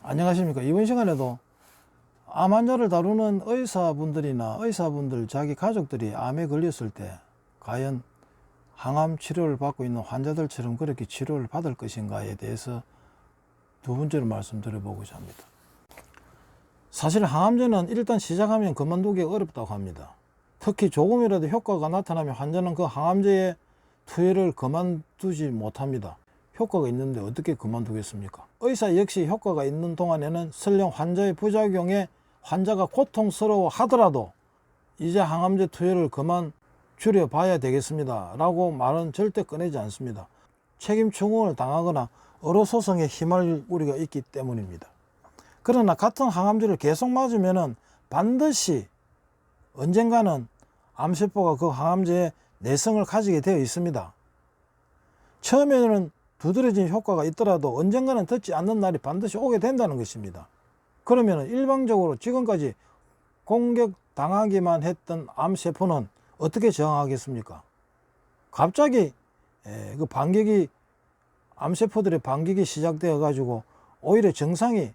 안녕하십니까. 이번 시간에도 암 환자를 다루는 의사분들이나 의사분들 자기 가족들이 암에 걸렸을 때 과연 항암 치료를 받고 있는 환자들처럼 그렇게 치료를 받을 것인가에 대해서 두 번째로 말씀드려보고자 합니다. 사실 항암제는 일단 시작하면 그만두기 어렵다고 합니다. 특히 조금이라도 효과가 나타나면 환자는 그 항암제의 투여를 그만두지 못합니다. 효과가 있는데 어떻게 그만두겠습니까? 의사 역시 효과가 있는 동안에는 설령 환자의 부작용에 환자가 고통스러워 하더라도 이제 항암제 투여를 그만 줄여봐야 되겠습니다 라고 말은 절대 꺼내지 않습니다. 책임 추궁을 당하거나 의료소송에 휘말릴 우려가 있기 때문입니다. 그러나 같은 항암제를 계속 맞으면 반드시 언젠가는 암세포가 그 항암제의 내성을 가지게 되어 있습니다. 처음에는 두드러진 효과가 있더라도 언젠가는 듣지 않는 날이 반드시 오게 된다는 것입니다. 그러면 일방적으로 지금까지 공격당하기만 했던 암세포는 어떻게 저항하겠습니까? 갑자기 그 반격이 암세포들의 반격이 시작되어 가지고 오히려 증상이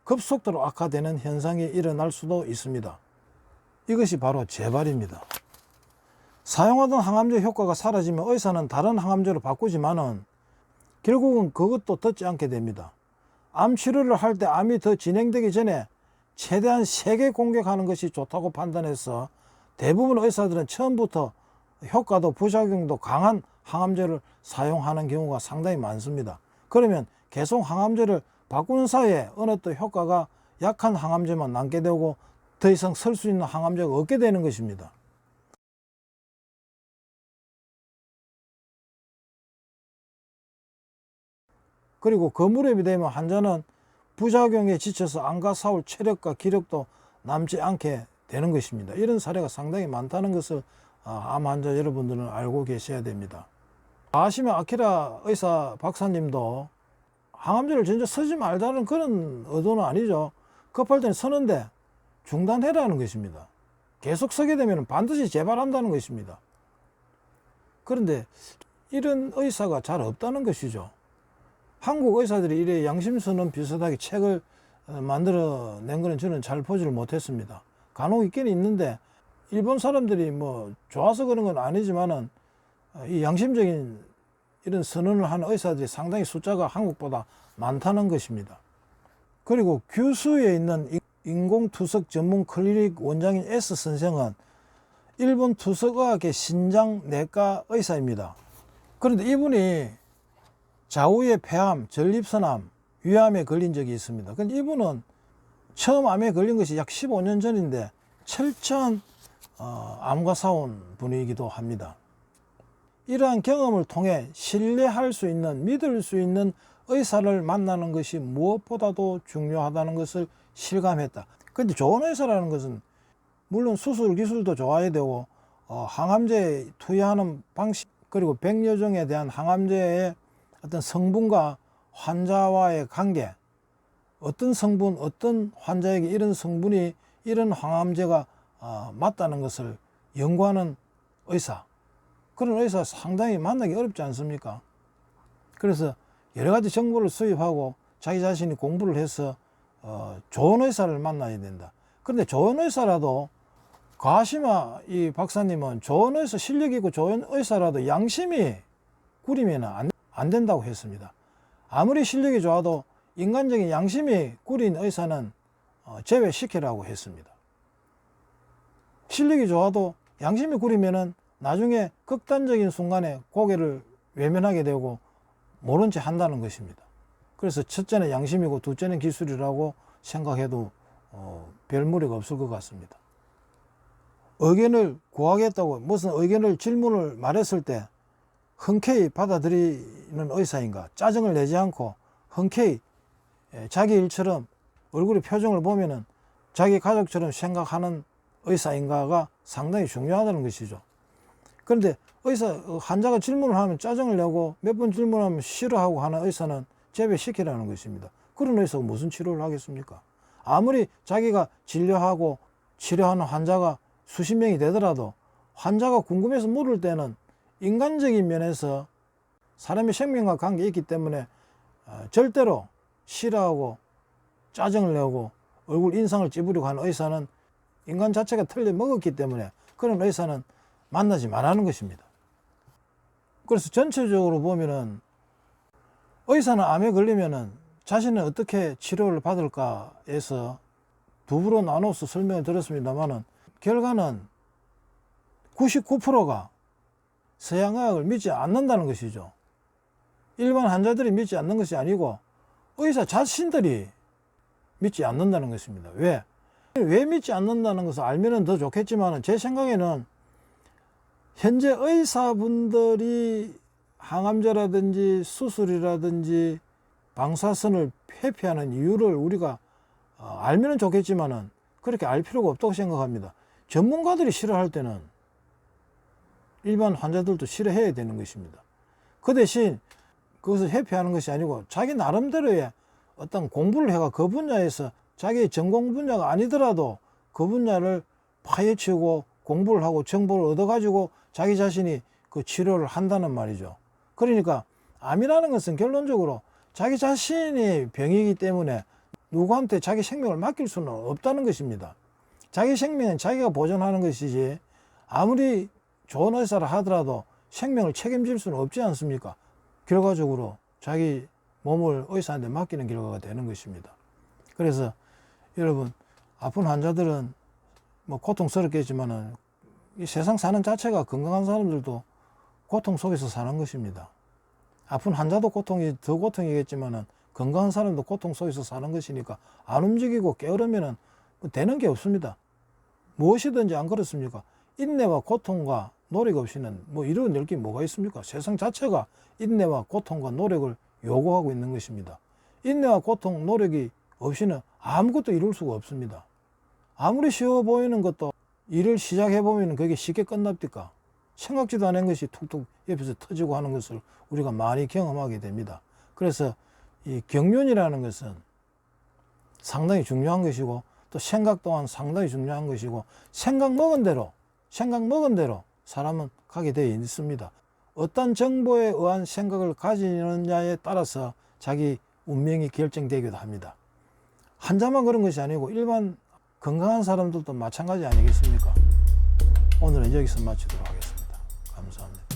급속도로 악화되는 현상이 일어날 수도 있습니다. 이것이 바로 재발입니다. 사용하던 항암제 효과가 사라지면 의사는 다른 항암제로 바꾸지만은 결국은 그것도 듣지 않게 됩니다. 암 치료를 할 때 암이 더 진행되기 전에 최대한 세게 공격하는 것이 좋다고 판단해서 대부분 의사들은 처음부터 효과도 부작용도 강한 항암제를 사용하는 경우가 상당히 많습니다. 그러면 계속 항암제를 바꾸는 사이에 어느 또 효과가 약한 항암제만 남게 되고 더 이상 쓸 수 있는 항암제가 없게 되는 것입니다. 그리고 그 무렵이 되면 환자는 부작용에 지쳐서 암과 싸울 체력과 기력도 남지 않게 되는 것입니다. 이런 사례가 상당히 많다는 것을 암 환자 여러분들은 알고 계셔야 됩니다. 아시면 아키라 의사 박사님도 항암제를 전혀 쓰지 말자는 그런 의도는 아니죠. 급할 때는 쓰는데 중단해라는 것입니다. 계속 쓰게 되면 반드시 재발한다는 것입니다. 그런데 이런 의사가 잘 없다는 것이죠. 한국 의사들이 이래 양심선언 비슷하게 책을 만들어낸 거는 저는 잘 보지를 못했습니다. 간혹 있기는 있는데 일본 사람들이 뭐 좋아서 그런 건 아니지만은 이 양심적인 이런 선언을 하는 의사들이 상당히 숫자가 한국보다 많다는 것입니다. 그리고 규수에 있는 인공투석 전문 클리닉 원장인 S 선생은 일본 투석의학의 신장내과 의사입니다. 그런데 이분이 좌우의 폐암, 전립선암, 위암에 걸린 적이 있습니다. 근데 이분은 처음 암에 걸린 것이 약 15년 전인데 철저한 암과 싸운 분이기도 합니다. 이러한 경험을 통해 신뢰할 수 있는, 믿을 수 있는 의사를 만나는 것이 무엇보다도 중요하다는 것을 실감했다. 근데 좋은 의사라는 것은 물론 수술 기술도 좋아야 되고 항암제에 투여하는 방식 그리고 100여 종에 대한 항암제의 어떤 성분과 환자와의 관계, 어떤 성분, 어떤 환자에게 이런 성분이 이런 항암제가 맞다는 것을 연구하는 의사, 그런 의사 상당히 만나기 어렵지 않습니까? 그래서 여러 가지 정보를 수입하고 자기 자신이 공부를 해서 좋은 의사를 만나야 된다. 그런데 좋은 의사라도 가시마 이 박사님은 좋은 의사, 실력 있고 좋은 의사라도 양심이 구리면 안 된다고 했습니다. 아무리 실력이 좋아도 인간적인 양심이 구린 의사는 제외시키라고 했습니다. 실력이 좋아도 양심이 구리면은 나중에 극단적인 순간에 고개를 외면하게 되고 모른 채 한다는 것입니다. 그래서 첫째는 양심이고 둘째는 기술이라고 생각해도 별 무리가 없을 것 같습니다. 의견을 구하겠다고 무슨 의견을 질문을 말했을 때 흔쾌히 받아들이는 의사인가, 짜증을 내지 않고 흔쾌히 자기 일처럼 얼굴의 표정을 보면은 자기 가족처럼 생각하는 의사인가가 상당히 중요하다는 것이죠. 그런데 환자가 질문을 하면 짜증을 내고 몇 번 질문하면 싫어하고 하는 의사는 제외시키라는 것입니다. 그런 의사가 무슨 치료를 하겠습니까? 아무리 자기가 진료하고 치료하는 환자가 수십 명이 되더라도 환자가 궁금해서 물을 때는 인간적인 면에서 사람의 생명과 관계가 있기 때문에 절대로 싫어하고 짜증을 내고 얼굴 인상을 찌푸리고 하는 의사는 인간 자체가 틀려 먹었기 때문에 그런 의사는 만나지 말라는 것입니다. 그래서 전체적으로 보면은 의사는 암에 걸리면은 자신은 어떻게 치료를 받을까에서 부부로 나눠서 설명을 드렸습니다만은 결과는 99%가 서양의학을 믿지 않는다는 것이죠. 일반 환자들이 믿지 않는 것이 아니고 의사 자신들이 믿지 않는다는 것입니다. 왜 믿지 않는다는 것을 알면은 더 좋겠지만 제 생각에는 현재 의사분들이 항암제라든지 수술이라든지 방사선을 회피하는 이유를 우리가 알면은 좋겠지만은 그렇게 알 필요가 없다고 생각합니다. 전문가들이 싫어할 때는 일반 환자들도 싫어해야 되는 것입니다. 그 대신 그것을 회피하는 것이 아니고 자기 나름대로의 어떤 공부를 해가 그 분야에서 자기의 전공 분야가 아니더라도 그 분야를 파헤치고 공부를 하고 정보를 얻어가지고 자기 자신이 그 치료를 한다는 말이죠. 그러니까 암이라는 것은 결론적으로 자기 자신이 병이기 때문에 누구한테 자기 생명을 맡길 수는 없다는 것입니다. 자기 생명은 자기가 보존하는 것이지 아무리 좋은 의사를 하더라도 생명을 책임질 수는 없지 않습니까? 결과적으로 자기 몸을 의사한테 맡기는 결과가 되는 것입니다. 그래서 여러분 아픈 환자들은 뭐 고통스럽겠지만은 이 세상 사는 자체가 건강한 사람들도 고통 속에서 사는 것입니다. 아픈 환자도 고통이 더 고통이겠지만은 건강한 사람도 고통 속에서 사는 것이니까 안 움직이고 게으르면은 되는 게 없습니다. 무엇이든지 안 그렇습니까? 인내와 고통과 노력 없이는 뭐 이루어낼 게 뭐가 있습니까? 세상 자체가 인내와 고통과 노력을 요구하고 있는 것입니다. 인내와 고통, 노력이 없이는 아무것도 이룰 수가 없습니다. 아무리 쉬워 보이는 것도 일을 시작해 보면 그게 쉽게 끝납니까? 생각지도 않은 것이 툭툭 옆에서 터지고 하는 것을 우리가 많이 경험하게 됩니다. 그래서 이 경륜이라는 것은 상당히 중요한 것이고 또 생각 또한 상당히 중요한 것이고 생각 먹은 대로 사람은 가게 되어 있습니다. 어떤 정보에 의한 생각을 가지느냐에 따라서 자기 운명이 결정되기도 합니다. 환자만 그런 것이 아니고 일반 건강한 사람들도 마찬가지 아니겠습니까? 오늘은 여기서 마치도록 하겠습니다. 감사합니다.